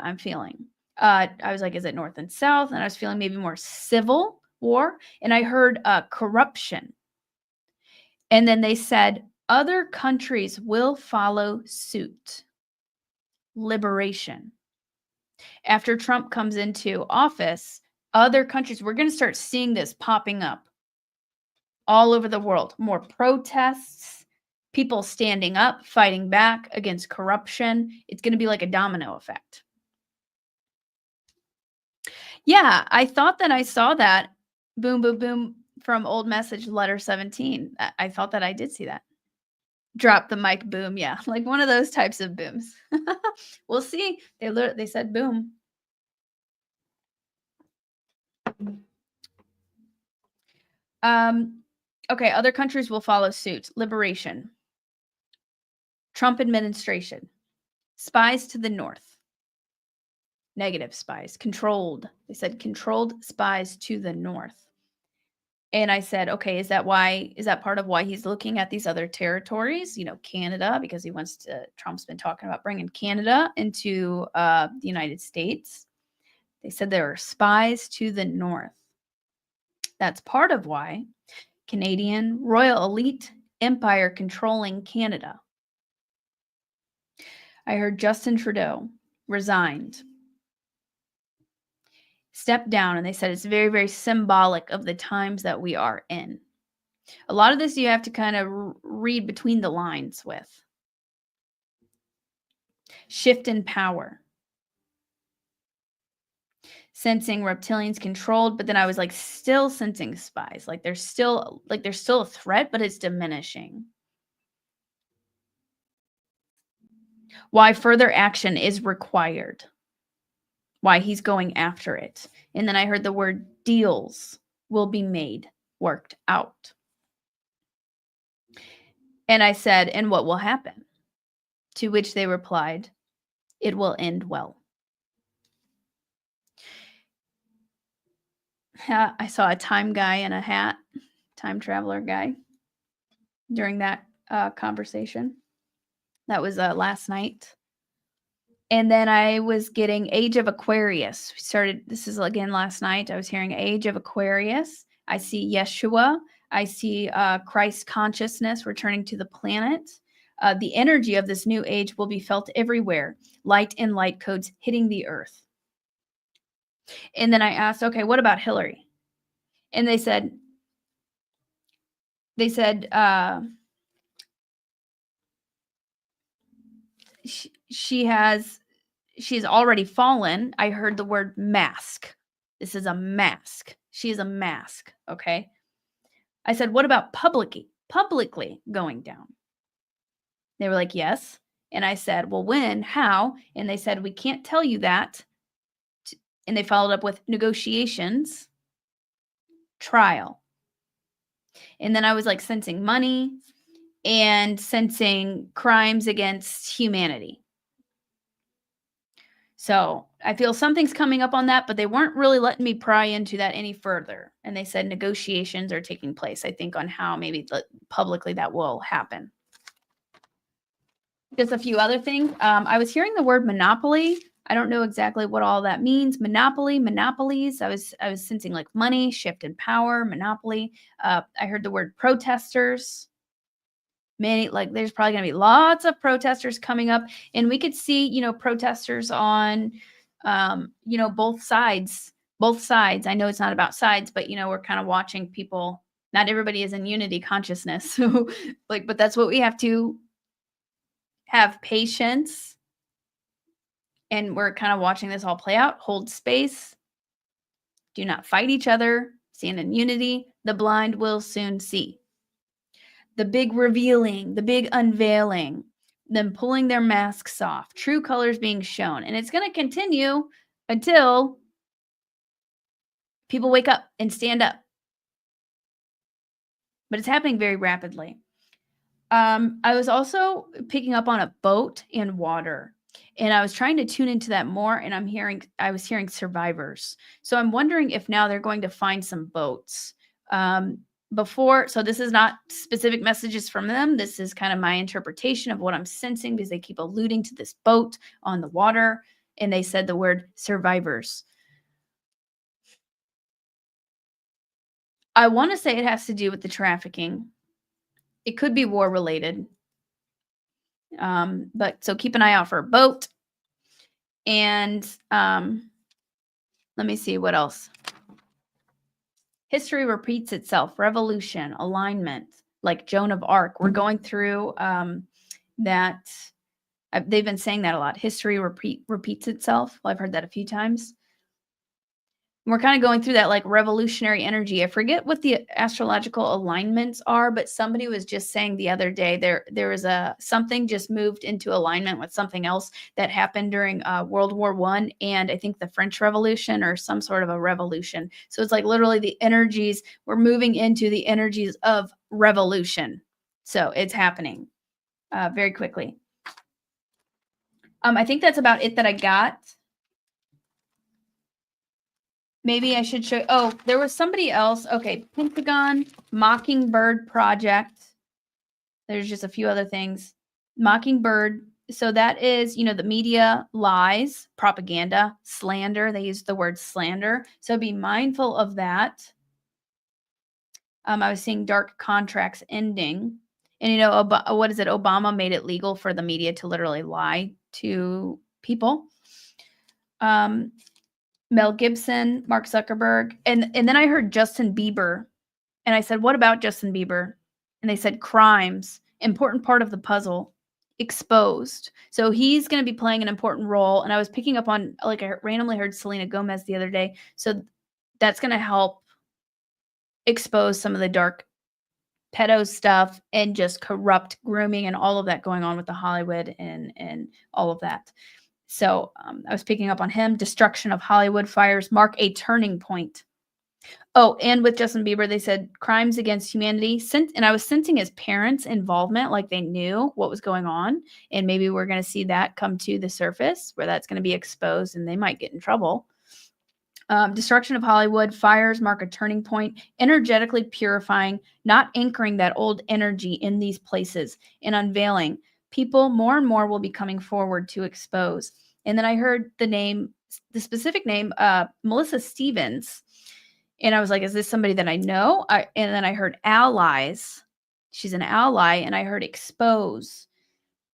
I'm feeling. I was like, is it North and South? And I was feeling maybe more civil war. And I heard corruption. And then they said, other countries will follow suit. Liberation. After Trump comes into office, other countries, we're going to start seeing this popping up all over the world. More protests, people standing up, fighting back against corruption. It's going to be like a domino effect. Yeah, I thought that I saw that. Boom, boom, boom from old message letter 17. I thought that I did see that. Drop the mic boom. Yeah, like one of those types of booms. We'll see. They said boom. Okay, other countries will follow suit. Liberation. Trump administration. Spies to the north. Negative spies. Controlled. They said controlled spies to the north. And I said, okay, is that part of why he's looking at these other territories? Canada, because Trump's been talking about bringing Canada into the United States. They said there are spies to the north. That's part of why Canadian royal elite empire controlling Canada. I heard Justin Trudeau resigned, stepped down, and they said it's very, very symbolic of the times that we are in. A lot of this you have to kind of read between the lines with. Shift in power. Sensing reptilians controlled, but then I was like still sensing spies. Like there's still a threat, but it's diminishing. Why further action is required. Why he's going after it. And then I heard the word deals will be made, worked out. And I said, and what will happen? To which they replied, it will end well. I saw a time guy in a hat, time traveler guy, during that conversation. That was last night. And then I was getting Age of Aquarius. This is again last night. I was hearing Age of Aquarius. I see Yeshua. I see Christ consciousness returning to the planet. The energy of this new age will be felt everywhere. Light and light codes hitting the earth. And then I asked, okay, what about Hillary? And they said, she's already fallen. I heard the word mask. This is a mask. She is a mask. Okay. I said, what about publicly going down? They were like, yes. And I said, well, when, how? And they said, we can't tell you that. And they followed up with negotiations, trial. And then I was like sensing money and sensing crimes against humanity. So I feel something's coming up on that, but they weren't really letting me pry into that any further. And they said negotiations are taking place, I think, on how maybe publicly that will happen. Just a few other things. I was hearing the word monopoly. I don't know exactly what all that means. Monopoly, monopolies. I was sensing like money, shift in power, monopoly. I heard the word protesters. There's probably going to be lots of protesters coming up, and we could see, protesters on, both sides. I know it's not about sides, but we're kind of watching people. Not everybody is in unity consciousness, so but that's what we have to have patience. And we're kind of watching this all play out. Hold space. Do not fight each other. Stand in unity. The blind will soon see. The big revealing, the big unveiling, them pulling their masks off, true colors being shown. And it's going to continue until People wake up and stand up. But it's happening very rapidly. I was also picking up on a boat and water, and I was trying to tune into that more, and I was hearing survivors. So I'm wondering if now they're going to find some boats. So this is not specific messages from them. This is kind of my interpretation of what I'm sensing, because they keep alluding to this boat on the water, and they said the word survivors. I want to say it has to do with the trafficking. It could be war related. But so keep an eye out for a boat. And let me see what else. History repeats itself. Revolution, alignment, like Joan of Arc. We're going through that. They've been saying that a lot. History repeats itself. Well, I've heard that a few times. We're kind of going through that like revolutionary energy. I forget what the astrological alignments are, but somebody was just saying the other day there was something just moved into alignment with something else that happened during World War I, and I think the French Revolution, or some sort of a revolution. So it's like literally the energies, we're moving into the energies of revolution. So it's happening very quickly. I think that's about it that I got. Maybe I should show. Oh, there was somebody else. Okay, Pentagon, Mockingbird Project. There's just a few other things. Mockingbird. So that is, the media lies, propaganda, slander. They use the word slander. So be mindful of that. I was seeing dark contracts ending. And, what is it? Obama made it legal for the media to literally lie to people. Mel Gibson, Mark Zuckerberg, and then I heard Justin Bieber, and I said, "What about Justin Bieber?" And they said, "Crimes, important part of the puzzle, exposed." So he's going to be playing an important role. And I was picking up on, like, I randomly heard Selena Gomez the other day, so that's going to help expose some of the dark pedo stuff and just corrupt grooming and all of that going on with the Hollywood and all of that. So I was picking up on him. Destruction of Hollywood fires mark a turning point. Oh, and with Justin Bieber, they said crimes against humanity. And I was sensing his parents' involvement, like they knew what was going on. And maybe we're going to see that come to the surface, where that's going to be exposed and they might get in trouble. Destruction of Hollywood, fires mark a turning point, energetically purifying, not anchoring that old energy in these places, and unveiling. People more and more will be coming forward to expose. And then I heard the specific name, Melissa Stevens. And I was like, is this somebody that I know? And then I heard allies. She's an ally. And I heard expose.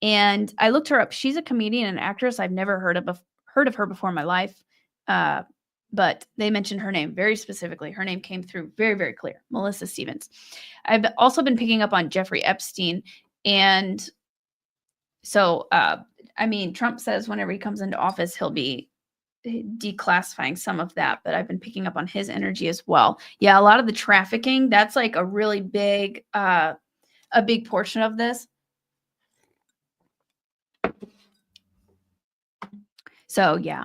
And I looked her up. She's a comedian and actress. I've never heard of her before in my life. But they mentioned her name very specifically. Her name came through very, very clear. Melissa Stevens. I've also been picking up on Jeffrey Epstein. And so, Trump says whenever he comes into office, he'll be declassifying some of that. But I've been picking up on his energy as well. Yeah, a lot of the trafficking, that's like a really big, a big portion of this. So, yeah.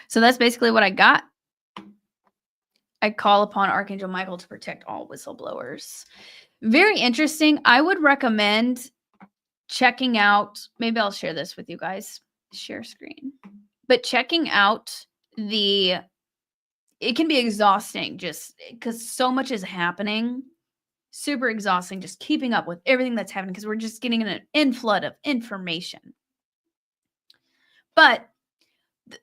So that's basically what I got. I call upon Archangel Michael to protect all whistleblowers. Very interesting. I would recommend checking out, maybe I'll share this with you guys, share screen, but checking out it can be exhausting just because so much is happening. Super exhausting, just keeping up with everything that's happening because we're just getting an inflood of information. But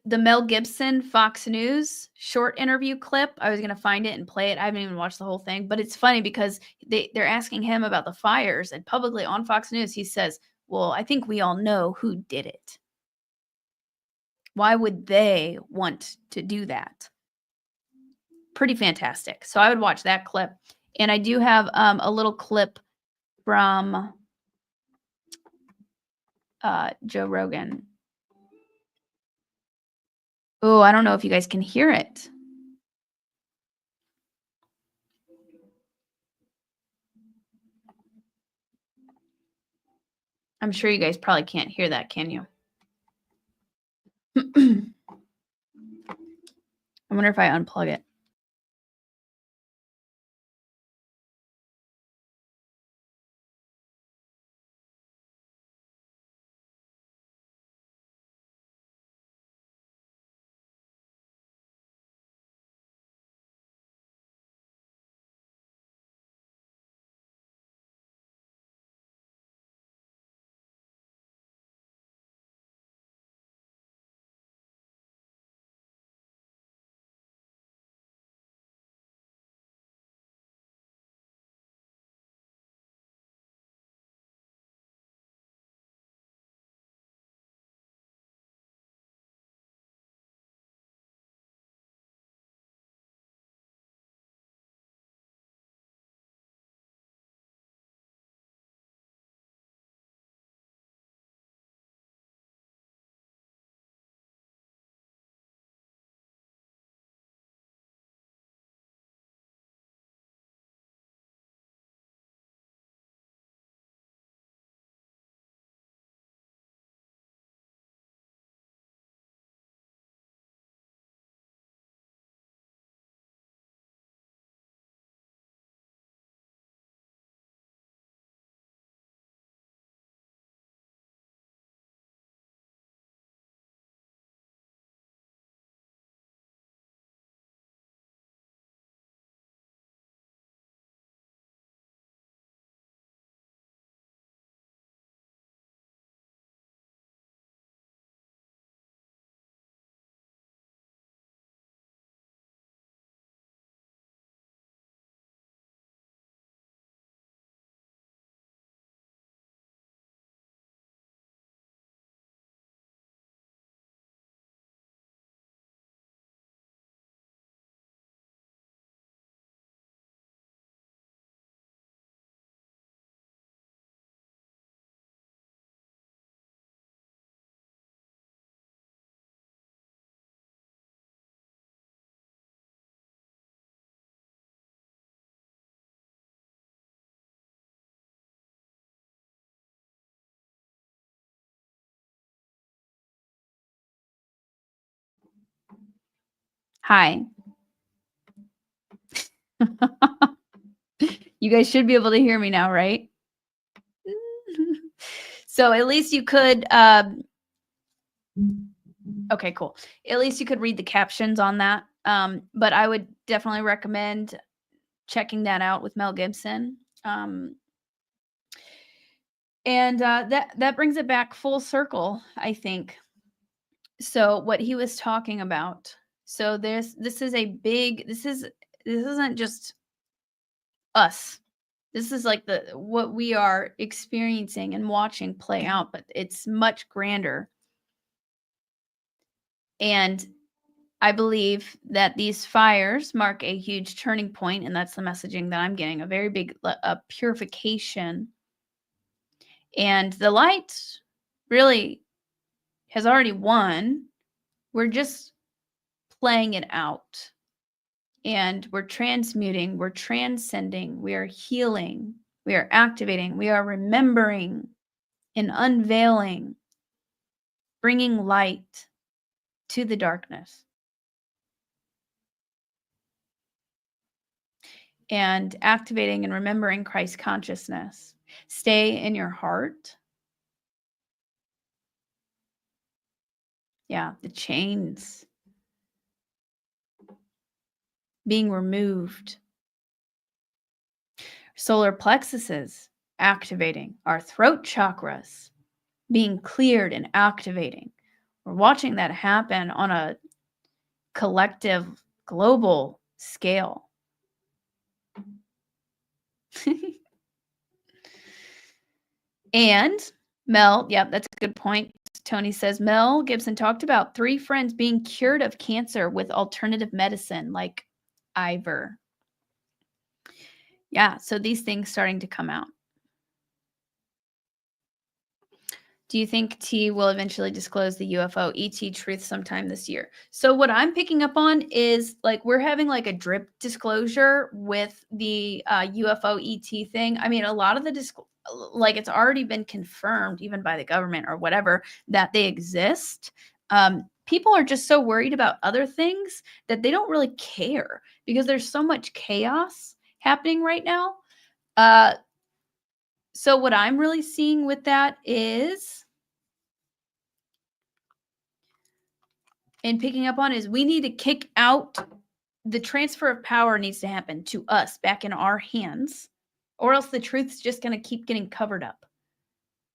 the Mel Gibson Fox News short interview clip, I was going to find it and play it. I haven't even watched the whole thing, but it's funny because they're asking him about the fires, and publicly on Fox News, he says, well, I think we all know who did it. Why would they want to do that? Pretty fantastic. So I would watch that clip. And I do have a little clip from Joe Rogan. Oh, I don't know if you guys can hear it. I'm sure you guys probably can't hear that, can you? I'm I wonder if I unplug it. Hi. You guys should be able to hear me now, right? So at least you could, okay, cool. At least you could read the captions on that. But I would definitely recommend checking that out with Mel Gibson. And that brings it back full circle, I think. So what he was talking about. So this is a big, this isn't just us. This is like what we are experiencing and watching play out, but it's much grander. And I believe that these fires mark a huge turning point, and that's the messaging that I'm getting, a very big purification. And the light really has already won. We're just playing it out. And we're transmuting, we're transcending, we are healing, we are activating, we are remembering and unveiling, bringing light to the darkness. And activating and remembering Christ consciousness. Stay in your heart. Yeah, the chains being removed. Solar plexuses activating. Our throat chakras being cleared and activating. We're watching that happen on a collective global scale. And Mel, yep, that's a good point. Tony says Mel Gibson talked about 3 friends being cured of cancer with alternative medicine like Ivor. Yeah, so these things starting to come out. Do you think T will eventually disclose the UFO ET truth sometime this year? So what I'm picking up on is like we're having like a drip disclosure with the UFO ET thing. I mean, a lot of the like it's already been confirmed even by the government or whatever that they exist. people are just so worried about other things that they don't really care because there's so much chaos happening right now. So what I'm really seeing with that is, and picking up on, is we need to kick out, the transfer of power needs to happen to us back in our hands, or else the truth's just going to keep getting covered up.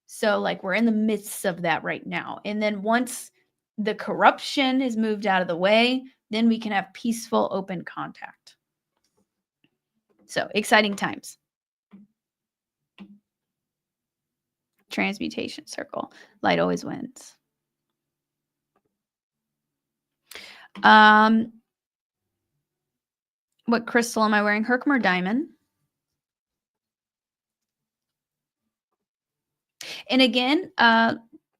So like we're in the midst of that right now. And then once the corruption is moved out of the way, then we can have peaceful, open contact. So exciting times. Transmutation circle. Light always wins. What crystal am I wearing? Herkimer diamond. And again,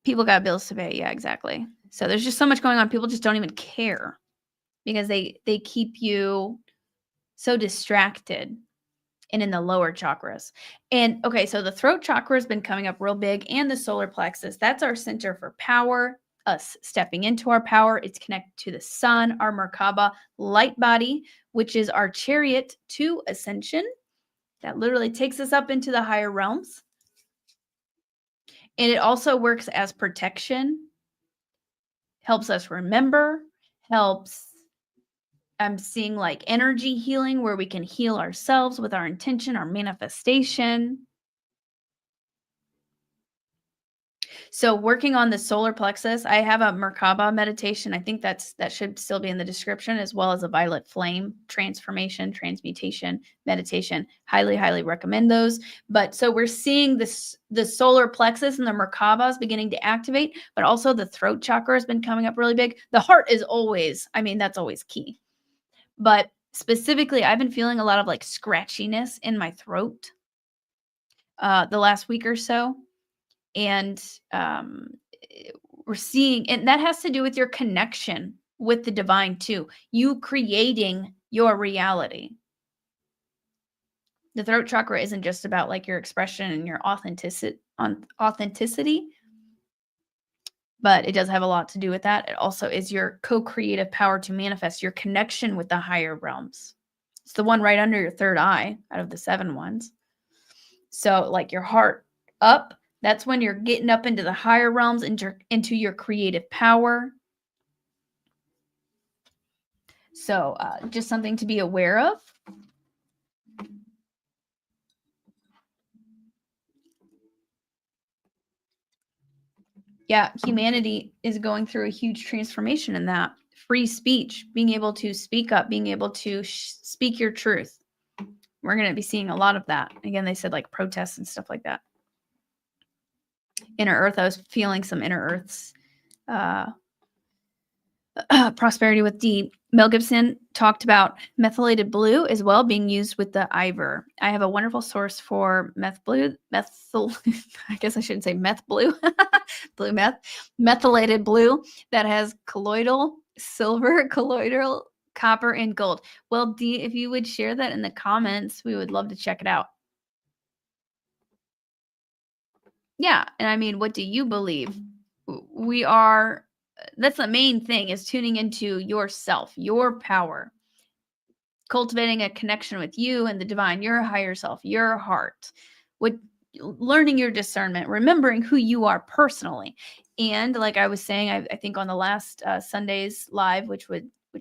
people got bills to pay. Yeah, exactly. So there's just so much going on. People just don't even care because they keep you so distracted and in the lower chakras. And okay, so the throat chakra has been coming up real big, and the solar plexus. That's our center for power, us stepping into our power. It's connected to the sun, our Merkabah light body, which is our chariot to ascension. That literally takes us up into the higher realms. And it also works as protection, helps us remember, helps, I'm seeing like energy healing where we can heal ourselves with our intention, our manifestation. So working on the solar plexus, I have a Merkabah meditation. I think that should still be in the description, as well as a violet flame transformation, transmutation meditation. Highly, highly recommend those. But so we're seeing this, the solar plexus and the Merkabah is beginning to activate, but also the throat chakra has been coming up really big. The heart is always, I mean, that's always key. But specifically, I've been feeling a lot of like scratchiness in my throat the last week or so. And we're seeing, and that has to do with your connection with the divine too. You creating your reality. The throat chakra isn't just about like your expression and your authenticity, but it does have a lot to do with that. It also is your co-creative power to manifest your connection with the higher realms. It's the one right under your third eye out of the 7 ones. So like your heart up, that's when you're getting up into the higher realms, into your creative power. So just something to be aware of. Yeah, humanity is going through a huge transformation in that. Free speech, being able to speak up, being able to speak your truth. We're going to be seeing a lot of that. Again, they said like protests and stuff like that. Inner Earth, I was feeling some Inner Earths. Prosperity with D. Mel Gibson talked about methylated blue as well being used with the Ivor. I have a wonderful source for I guess I shouldn't say meth blue, blue meth, methylated blue that has colloidal silver, colloidal copper, and gold. Well, D, if you would share that in the comments, we would love to check it out. Yeah, and I mean, what do you believe? We are, that's the main thing, is tuning into yourself, your power, cultivating a connection with you and the divine, your higher self, your heart, learning your discernment, remembering who you are personally. And like I was saying, I think on the last Sunday's live, which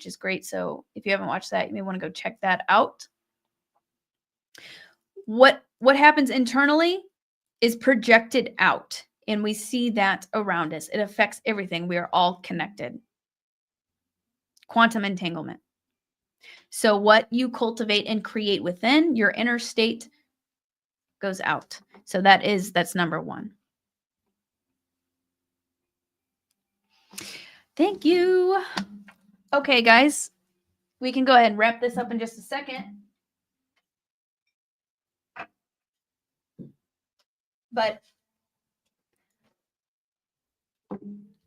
is great. So if you haven't watched that, you may want to go check that out. What happens internally is projected out, and we see that around us. It affects everything. We are all connected. Quantum entanglement. So what you cultivate and create within your inner state goes out. So that's number 1. Thank you. Okay, guys, we can go ahead and wrap this up in just a second. But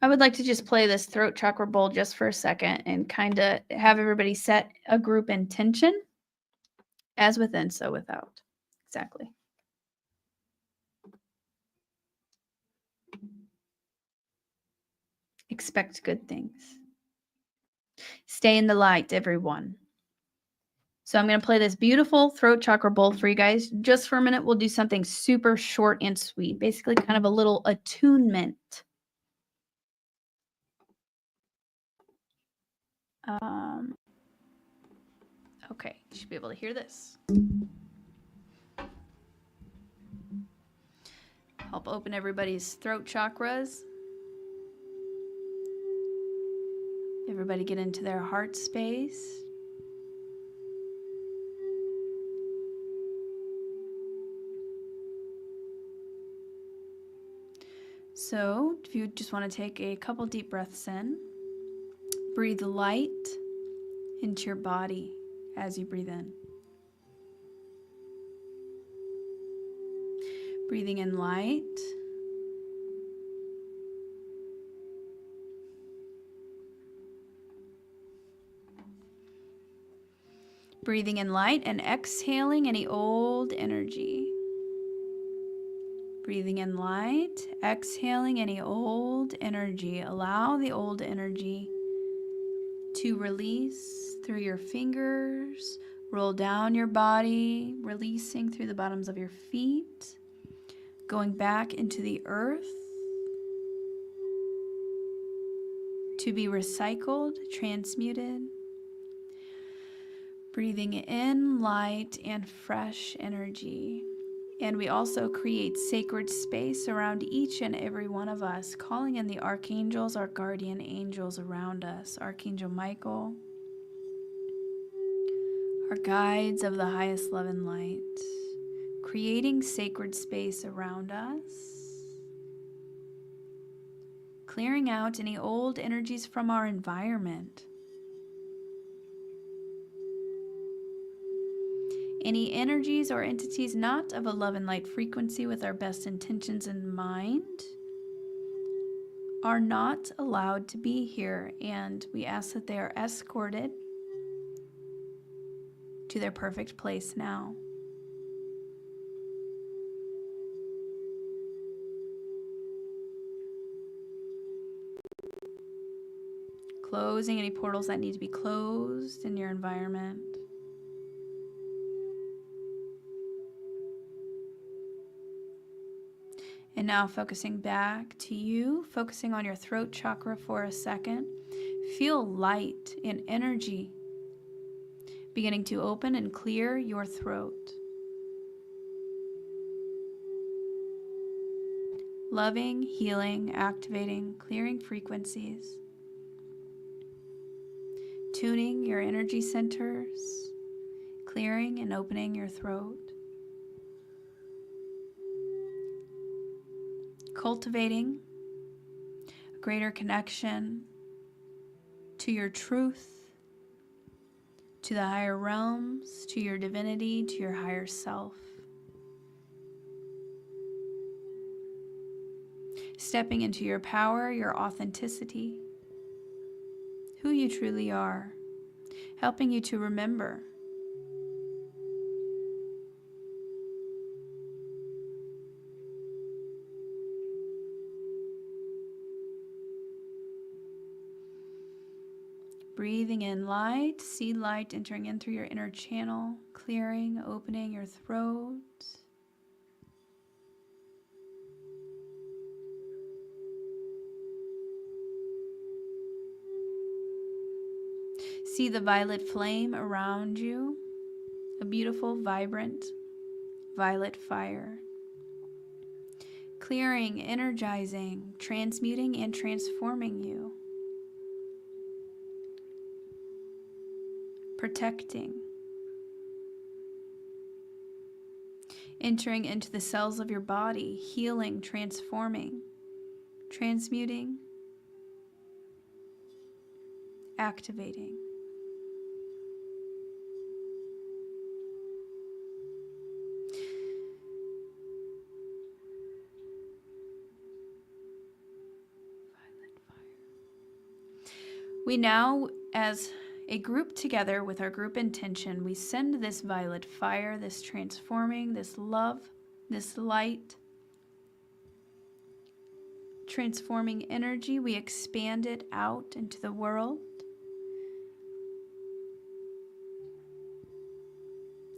I would like to just play this throat chakra bowl just for a second and kind of have everybody set a group intention. As within, so without. Exactly. expect good things. Stay in the light, everyone. So I'm going to play this beautiful throat chakra bowl for you guys. Just for a minute, we'll do something super short and sweet. Basically kind of a little attunement. Okay, you should be able to hear this. Help open everybody's throat chakras. Everybody get into their heart space. So if you just want to take a couple deep breaths in, breathe light into your body as you breathe in. Breathing in light. Breathing in light and exhaling any old energy. Breathing in light, exhaling any old energy. Allow the old energy to release through your fingers, roll down your body, releasing through the bottoms of your feet, going back into the earth to be recycled, transmuted. Breathing in light and fresh energy. And we also create sacred space around each and every one of us, calling in the archangels, our guardian angels around us, Archangel Michael, our guides of the highest love and light, creating sacred space around us, clearing out any old energies from our environment. Any energies or entities not of a love and light frequency with our best intentions in mind are not allowed to be here, and we ask that they are escorted to their perfect place now. Closing any portals that need to be closed in your environment. And now focusing back to you, focusing on your throat chakra for a second. Feel light and energy beginning to open and clear your throat. Loving, healing, activating, clearing frequencies. Tuning your energy centers, clearing and opening your throat. Cultivating a greater connection to your truth, to the higher realms, to your divinity, to your higher self. Stepping into your power, your authenticity, who you truly are, helping you to remember breathing in light, see light entering in through your inner channel, clearing, opening your throat. See the violet flame around you, a beautiful, vibrant violet fire. Clearing, energizing, transmuting, and transforming you. Protecting. Entering into the cells of your body, healing, transforming, transmuting, activating. We now, as a group together with our group intention, we send this violet fire, this transforming, this love, this light, transforming energy, we expand it out into the world,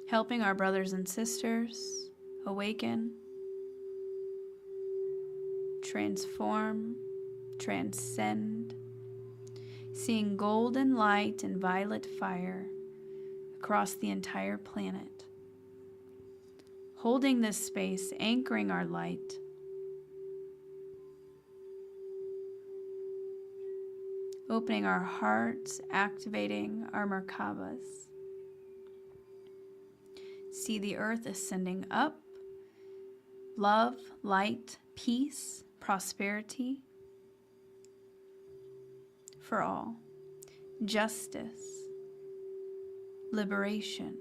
helping our brothers and sisters awaken, transform, transcend, seeing golden light and violet fire across the entire planet, holding this space, anchoring our light, opening our hearts, activating our Merkabahs. See the earth ascending up, love, light, peace, prosperity for all, justice, liberation,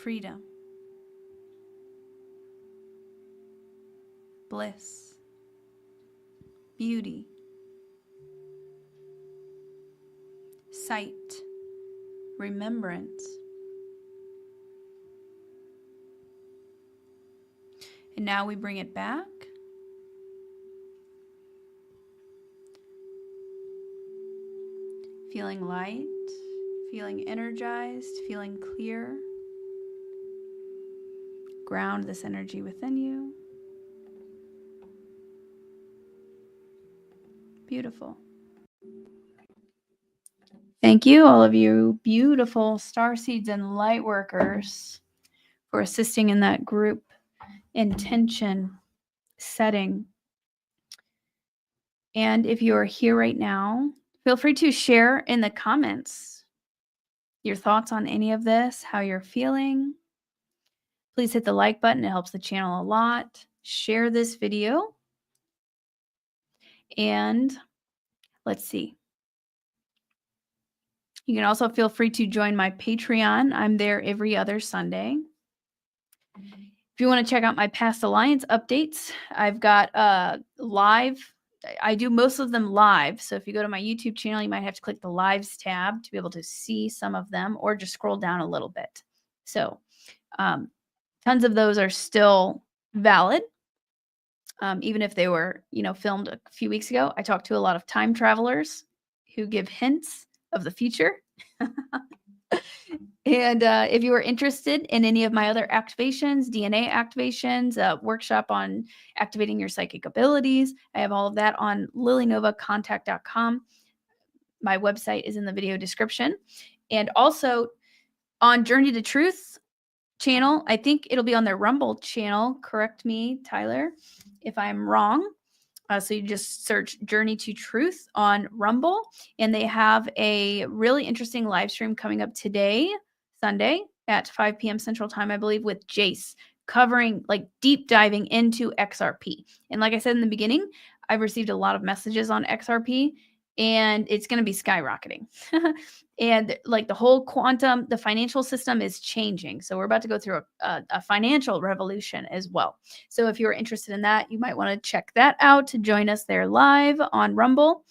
freedom, bliss, beauty, sight, remembrance. And now we bring it back. Feeling light, feeling energized, feeling clear. Ground this energy within you. Beautiful. Thank you, all of you beautiful starseeds and light workers, for assisting in that group intention setting. And if you are here right now, feel free to share in the comments your thoughts on any of this, how you're feeling. Please hit the like button. It helps the channel a lot. Share this video. And let's see. You can also feel free to join my Patreon. I'm there every other Sunday. If you want to check out my past alliance updates, I've got live. I do most of them live. So if you go to my YouTube channel, you might have to click the lives tab to be able to see some of them, or just scroll down a little bit. So tons of those are still valid. Even if they were, filmed a few weeks ago. I talked to a lot of time travelers who give hints of the future. And if you are interested in any of my other activations, DNA activations, workshop on activating your psychic abilities, I have all of that on lilynovacontact.com. My website is in the video description. And also on Journey to Truth channel, I think it'll be on their Rumble channel. Correct me, Tyler, if I'm wrong. So you just search Journey to Truth on Rumble, and they have a really interesting live stream coming up today, Sunday, at 5 p.m. Central Time, I believe, with Jayse, covering, deep diving into XRP. And like I said in the beginning, I've received a lot of messages on XRP, and it's going to be skyrocketing. And the whole quantum, the financial system is changing. So we're about to go through a financial revolution as well. So if you're interested in that, you might want to check that out to join us there live on Rumble.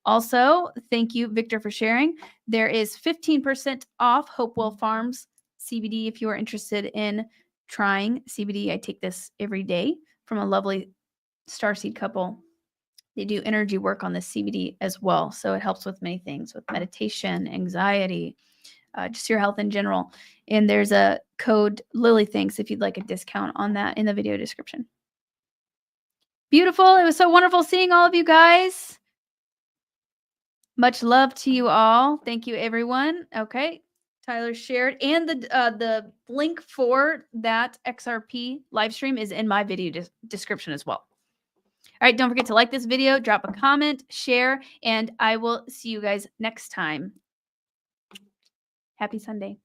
Also, thank you, Victor, for sharing. There is 15% off Hopewell Farms CBD if you are interested in trying CBD. I take this every day from a lovely starseed couple. They do energy work on the CBD as well. So it helps with many things, with meditation, anxiety, just your health in general. And there's a code LilyThinks if you'd like a discount on that in the video description. Beautiful. It was so wonderful seeing all of you guys. Much love to you all. Thank you, everyone. Okay. Tyler shared. And the link for that XRP live stream is in my video description as well. All right, don't forget to like this video, drop a comment, share, and I will see you guys next time. Happy Sunday.